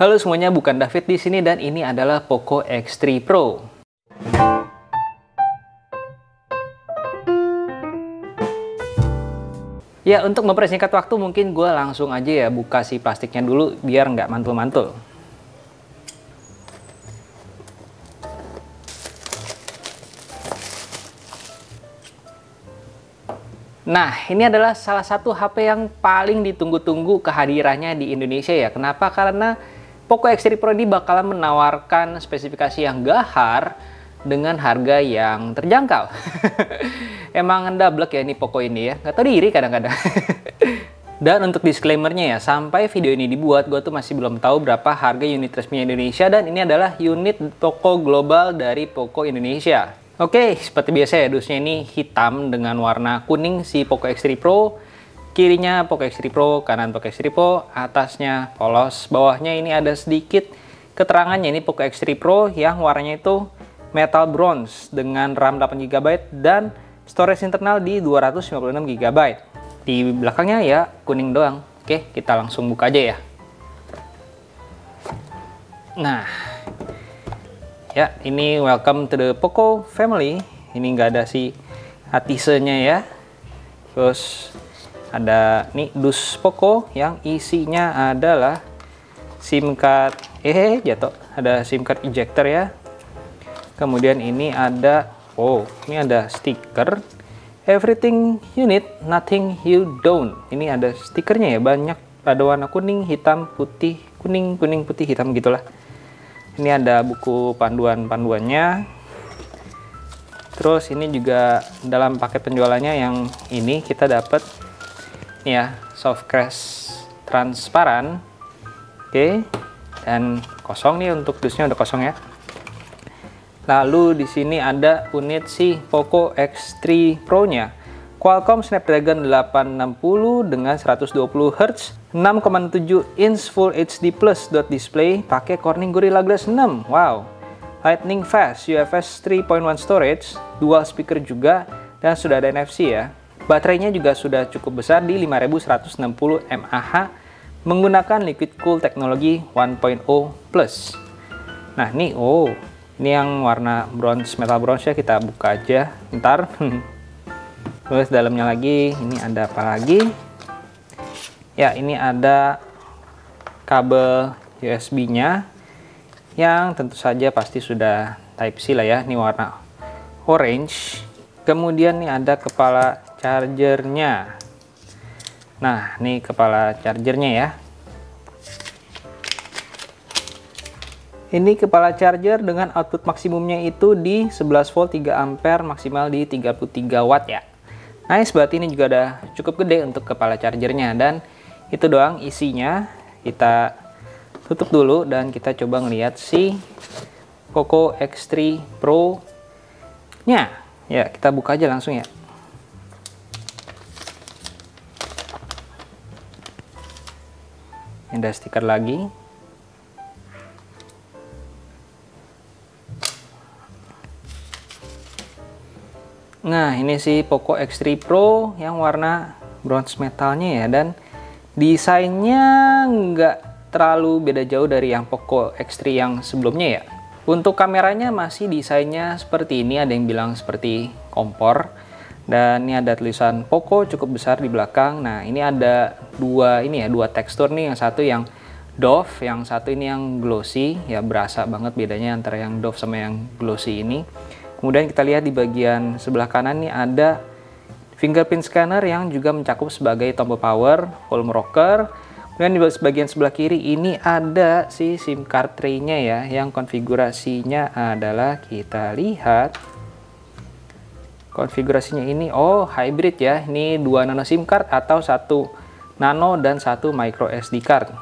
Halo semuanya, bukan David di sini dan ini adalah Poco X3 Pro. Ya, untuk mempersingkat waktu mungkin gue langsung aja ya buka si plastiknya dulu biar nggak mantul-mantul. Nah, ini adalah salah satu HP yang paling ditunggu-tunggu kehadirannya di Indonesia ya. Kenapa? Karena Poco X3 Pro ini bakalan menawarkan spesifikasi yang gahar dengan harga yang terjangkau. Emang ndablek ya ini Poco ini ya. Nggak tahu diri kadang-kadang. Dan untuk disclaimer-nya ya, sampai video ini dibuat, gue tuh masih belum tahu berapa harga unit resmi Indonesia. Dan ini adalah unit toko global dari Poco Indonesia. Oke, seperti biasa ya, dusnya ini hitam dengan warna kuning si Poco X3 Pro. Kirinya Poco X3 Pro, kanan Poco X3 Pro, atasnya polos. Bawahnya ini ada sedikit keterangannya, ini Poco X3 Pro yang warnanya itu metal bronze dengan RAM 8GB dan storage internal di 256GB. Di belakangnya ya kuning doang. Oke, kita langsung buka aja ya. Nah, ya, ini welcome to the Poco family. Ini nggak ada si atisenya ya. Terus ada nih dus Poco yang isinya adalah SIM card. Jatuh. Ada SIM card ejector ya. Kemudian ini ada, ini ada stiker. Everything you need, nothing you don't. Ini ada stikernya ya, banyak. Ada warna kuning, hitam, putih, kuning, putih, hitam gitulah. Ini ada buku panduannya. Terus ini juga dalam paket penjualannya yang ini kita dapat nih ya, soft case transparan. Oke. Dan kosong nih, untuk dusnya udah kosong ya. Lalu di sini ada unit si Poco X3 Pro-nya. Qualcomm Snapdragon 860 dengan 120Hz, 6,7 inch Full HD Plus dot display, pakai Corning Gorilla Glass 6. Wow. Lightning fast UFS 3.1 storage, dual speaker juga, dan sudah ada NFC ya. Baterainya juga sudah cukup besar di 5160 mAh menggunakan liquid cool teknologi 1.0 plus. Nah, ini ini yang warna bronze, metal bronze ya, kita buka aja ntar. Terus dalamnya lagi, ini ada apa lagi? Ya, ini ada kabel USB-nya yang tentu saja pasti sudah Type-C lah ya. Ini warna orange. Kemudian nih ada kepala chargernya. Nah, ini kepala chargernya ya. Ini kepala charger dengan output maksimumnya itu di 11 volt 3 ampere, maksimal di 33 watt ya. Nice, berarti ini juga ada cukup gede untuk kepala chargernya. Dan itu doang isinya. Kita tutup dulu dan kita coba ngeliat si Poco X3 Pro nya. Ya, kita buka aja langsung ya. Ada stiker lagi. Nah, ini si Poco X3 Pro yang warna bronze metalnya ya, dan desainnya nggak terlalu beda jauh dari yang Poco X3 yang sebelumnya ya. Untuk kameranya masih desainnya seperti ini, ada yang bilang seperti kompor. Dan ini ada tulisan Poco cukup besar di belakang. Nah, ini ada dua tekstur nih, yang satu yang doff, yang satu ini yang glossy. Ya, berasa banget bedanya antara yang doff sama yang glossy ini. Kemudian kita lihat di bagian sebelah kanan nih ada fingerprint scanner yang juga mencakup sebagai tombol power, volume rocker. Kemudian di bagian sebelah kiri ini ada si SIM card tray-nya ya, yang konfigurasinya adalah, kita lihat konfigurasinya ini hybrid ya. Ini 2 nano SIM card atau 1 nano dan 1 micro SD card.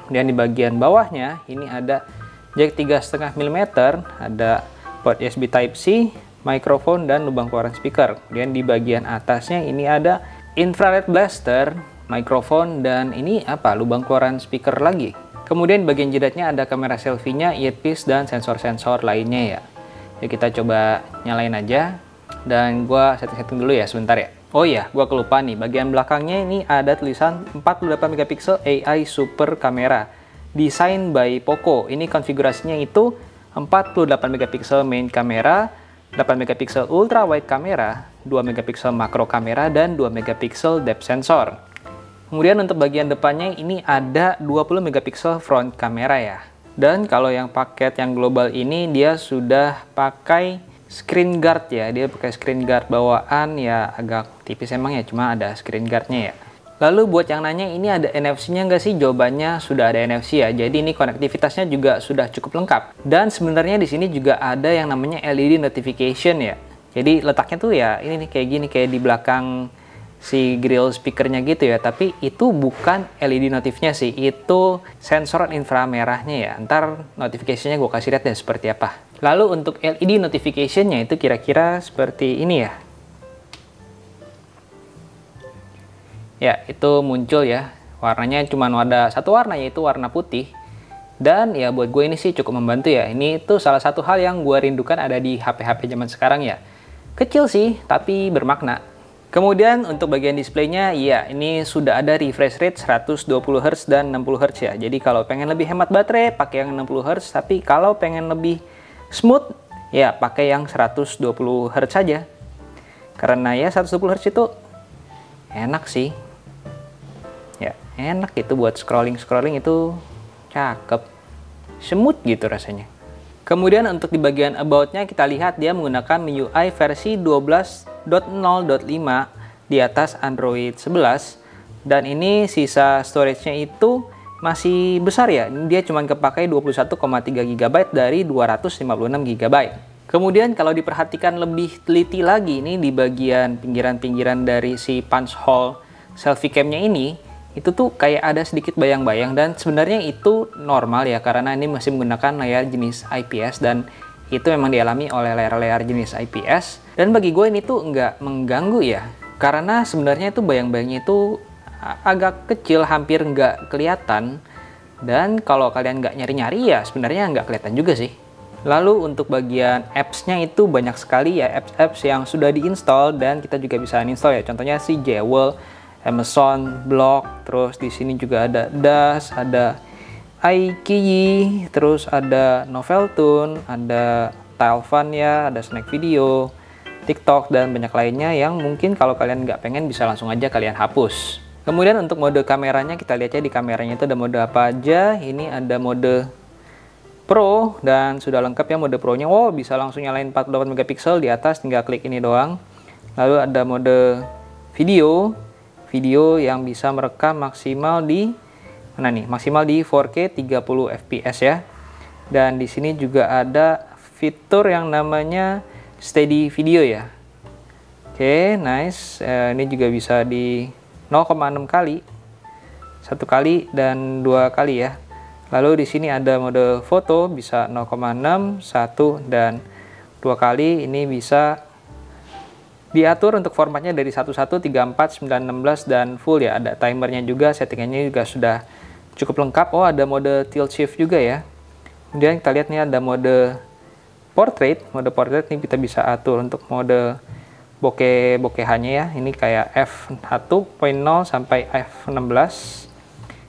Kemudian di bagian bawahnya ini ada jack 3,5 mm, ada port USB Type-C, mikrofon, dan lubang keluaran speaker. Kemudian di bagian atasnya ini ada infrared blaster, mikrofon, dan ini lubang keluaran speaker lagi. Kemudian di bagian jidatnya ada kamera selfie-nya, earpiece, dan sensor-sensor lainnya ya. Ya, kita coba nyalain aja. Dan gua setting-setting dulu ya sebentar ya. Oh iya, gua kelupaan nih. Bagian belakangnya ini ada tulisan 48 megapiksel AI Super Camera. Design by Poco. Ini konfigurasinya itu 48 megapiksel main kamera, 8 megapiksel ultra wide kamera, 2 megapiksel makro kamera, dan 2 megapiksel depth sensor. Kemudian untuk bagian depannya ini ada 20 megapiksel front kamera ya. Dan kalau yang paket yang global ini dia sudah pakai screen guard ya. Dia pakai screen guard bawaan ya, agak tipis emang ya, cuma ada screen guardnya ya. Lalu buat yang nanya ini ada NFC-nya nggak sih? Jawabannya sudah ada NFC ya. Jadi ini konektivitasnya juga sudah cukup lengkap. Dan sebenarnya di sini juga ada yang namanya LED notification ya. Jadi letaknya tuh ya ini nih kayak gini, kayak di belakang si grill speakernya gitu ya. Tapi itu bukan LED notifnya sih, itu sensor inframerahnya ya. Ntar notification-nya gue kasih lihat deh seperti apa. Lalu untuk LED notification-nya itu kira-kira seperti ini ya. Ya, itu muncul ya. Warnanya cuma ada satu warna, yaitu warna putih. Dan ya buat gue ini sih cukup membantu ya. Ini tuh salah satu hal yang gue rindukan ada di HP-HP zaman sekarang ya. Kecil sih, tapi bermakna. Kemudian untuk bagian displaynya, ya ini sudah ada refresh rate 120Hz dan 60Hz ya. Jadi kalau pengen lebih hemat baterai, pakai yang 60Hz. Tapi kalau pengen lebih smooth, ya pakai yang 120Hz saja. Karena ya 120Hz itu enak sih. Ya, enak itu buat scrolling itu cakep. Smooth gitu rasanya. Kemudian untuk di bagian about-nya kita lihat dia menggunakan MIUI versi 12.0.5 di atas Android 11. Dan ini sisa storage-nya itu masih besar ya. Dia cuma kepakai 21,3 GB dari 256 GB. Kemudian kalau diperhatikan lebih teliti lagi ini di bagian pinggiran-pinggiran dari si punch hole selfie cam-nya ini, itu tuh kayak ada sedikit bayang-bayang dan sebenarnya itu normal ya karena ini masih menggunakan layar jenis IPS dan itu memang dialami oleh layar-layar jenis IPS. Dan bagi gue ini tuh nggak mengganggu ya, karena sebenarnya itu bayang-bayangnya itu agak kecil, hampir nggak kelihatan. Dan kalau kalian nggak nyari-nyari ya sebenarnya nggak kelihatan juga sih. Lalu untuk bagian apps-nya itu banyak sekali ya apps-apps yang sudah diinstal dan kita juga bisa uninstall ya. Contohnya si Jewel, Amazon Block, terus di sini juga ada Das, ada iQIYI, terus ada Noveltoon, ada Tilefun ya, ada Snack Video, TikTok, dan banyak lainnya yang mungkin kalau kalian nggak pengen bisa langsung aja kalian hapus. Kemudian untuk mode kameranya kita lihat ya di kameranya itu ada mode apa aja. Ini ada mode Pro dan sudah lengkap ya mode Pro-nya. Wow, bisa langsung nyalain 48 megapiksel di atas, tinggal klik ini doang. Lalu ada mode video yang bisa merekam maksimal di mana nih? Maksimal di 4K 30 fps ya. Dan di sini juga ada fitur yang namanya steady video ya. Oke, nice. Ini juga bisa di 0,6 kali, 1 kali dan 2 kali ya. Lalu di sini ada mode foto bisa 0,6, 1 dan 2 kali. Ini bisa diatur untuk formatnya dari 11, 34, 9, 16 dan full ya. Ada timernya juga, settingannya juga sudah cukup lengkap. Oh, ada mode tilt shift juga ya. Kemudian kita lihat nih ada mode portrait. Mode portrait ini kita bisa atur untuk mode bokeh-bokehannya ya. Ini kayak f1.0 sampai f16.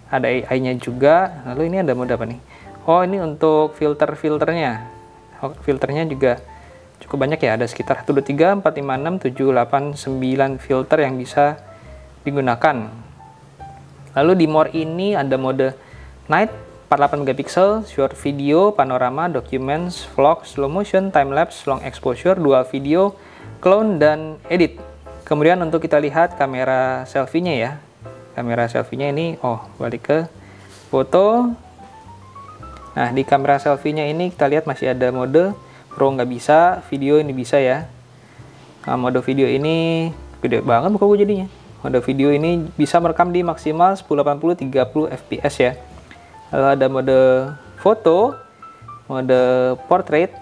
Ada AI-nya juga. Lalu ini ada mode apa nih? Oh, ini untuk filternya. Filternya juga cukup banyak ya, ada sekitar 1, 2, 3, 4, 5, 6, 7, 8, 9 filter yang bisa digunakan. Lalu di more ini ada mode night 48 megapiksel, short video, panorama, documents, vlog, slow motion, time lapse, long exposure, dual video, clone, dan edit. Kemudian untuk kita lihat kamera selfie-nya ya. Kamera selfie-nya ini, balik ke foto. Nah, di kamera selfie-nya ini kita lihat masih ada mode Pro nggak bisa, video ini bisa ya. Nah, mode video ini gede banget muka gue jadinya. Mode video ini bisa merekam di maksimal 1080 30 fps ya. Lalu ada mode foto, mode portrait,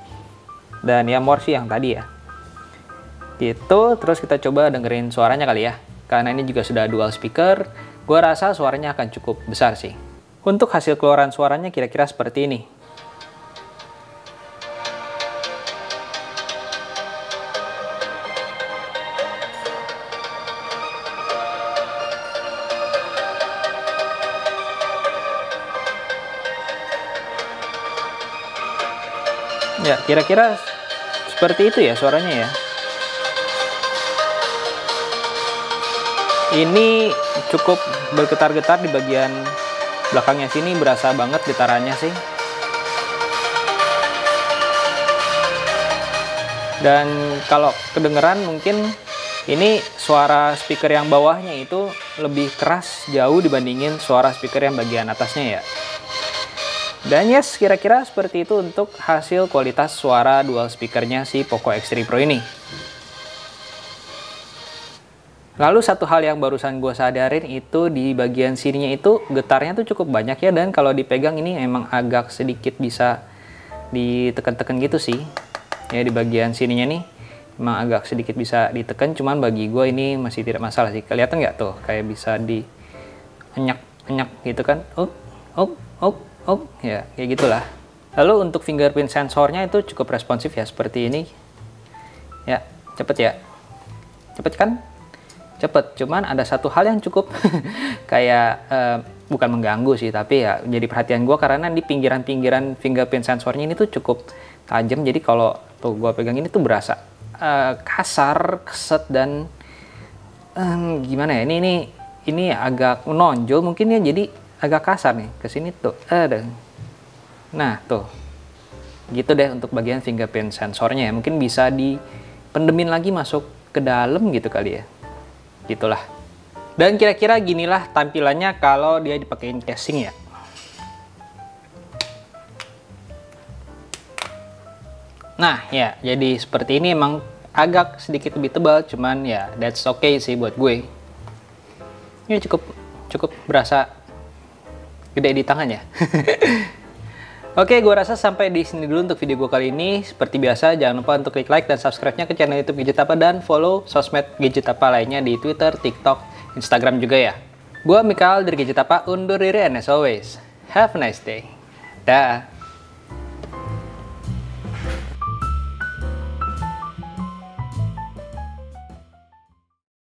dan ya more sih yang tadi ya. Gitu, terus kita coba dengerin suaranya kali ya. Karena ini juga sudah dual speaker, gue rasa suaranya akan cukup besar sih. Untuk hasil keluaran suaranya kira-kira seperti ini. Ya, kira-kira seperti itu ya suaranya ya. Ini cukup bergetar-getar di bagian belakangnya sini, berasa banget getarannya sih. Dan kalau kedengeran mungkin ini suara speaker yang bawahnya itu lebih keras jauh dibandingin suara speaker yang bagian atasnya ya. Dan yes, kira-kira seperti itu untuk hasil kualitas suara dual speakernya si Poco X3 Pro ini. Lalu satu hal yang barusan gue sadarin itu di bagian sininya itu getarnya tuh cukup banyak ya. Dan kalau dipegang ini emang agak sedikit bisa ditekan-tekan gitu sih. Ya di bagian sininya nih emang agak sedikit bisa ditekan. Cuman bagi gue ini masih tidak masalah sih. Kelihatan nggak tuh kayak bisa di enyak gitu kan. Ya kayak gitulah. Lalu untuk fingerprint sensornya itu cukup responsif ya seperti ini. Ya cepet ya, cepet kan? Cepet. Cuman ada satu hal yang cukup kayak bukan mengganggu sih, tapi ya jadi perhatian gue karena di pinggiran-pinggiran fingerprint sensornya ini tuh cukup tajam. Jadi kalau tuh gue pegang ini tuh berasa kasar, keset dan gimana ya? Ini agak menonjol mungkin ya, jadi agak kasar nih ke sini tuh. Nah, tuh. Gitu deh untuk bagian fingerprint sensornya ya. Mungkin bisa dipendemin lagi masuk ke dalam gitu kali ya. Gitulah. Dan kira-kira ginilah tampilannya kalau dia dipakein casing ya. Nah, ya, jadi seperti ini emang agak sedikit lebih tebal, cuman ya that's okay sih buat gue. Ini cukup berasa gede di tangan ya. Oke, gue rasa sampai di sini dulu untuk video gue kali ini. Seperti biasa, jangan lupa untuk klik like dan subscribe-nya ke channel YouTube Gadget Tapa dan follow sosmed Gadget Tapa lainnya di Twitter, TikTok, Instagram juga ya. Gue Mikael dari Gadget Tapa undur diri and as always, have a nice day. Dah.